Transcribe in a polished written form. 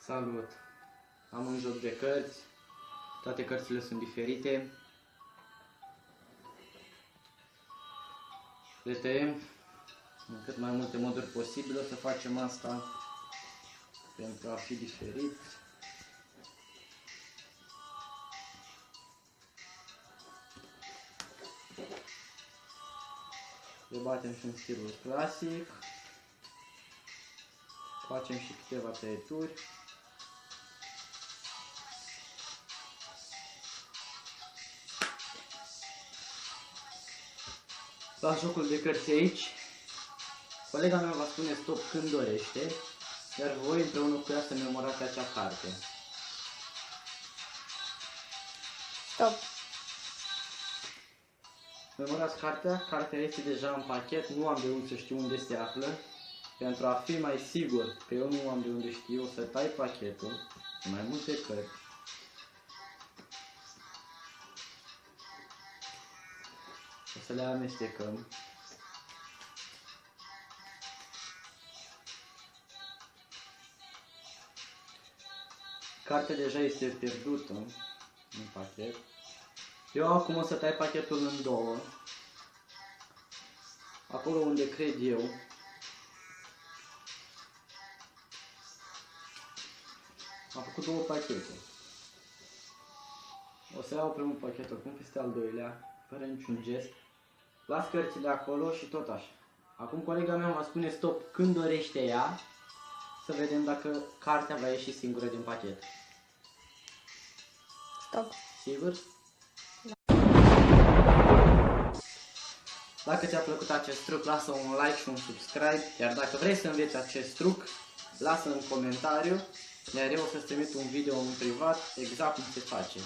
Salut! Am un joc de cărți, toate cărțile sunt diferite. Le tăiem în cât mai multe moduri posibile, o să facem asta pentru a fi diferit. Le batem și în stilul clasic. Facem și câteva tăieturi. La jocul de cărți aici, colega mea va spune stop când dorește, iar voi împreună cu ea să memorați acea carte. Stop. Memorați cartea, cartea este deja în pachet, nu am de unde să știu unde se află. Pentru a fi mai sigur că eu nu am de unde știu, o să tai pachetul în mai multe cărți. O să le amestecăm. Cartea deja este pierdută în pachet. Eu acum o să tai pachetul în două. Acolo unde cred eu. Am făcut două pachete. O să iau primul pachet acum peste al doilea, fără niciun gest. Las cărțile acolo și tot așa. Acum colega mea va spune stop când dorește ea, să vedem dacă cartea va ieși singură din pachet. Stop. Sigur? Da. Dacă ți-a plăcut acest truc, lasă un like și un subscribe, iar dacă vrei să înveți acest truc, lasă în comentariu, iar eu o să-ți trimit un video în privat exact cum se face.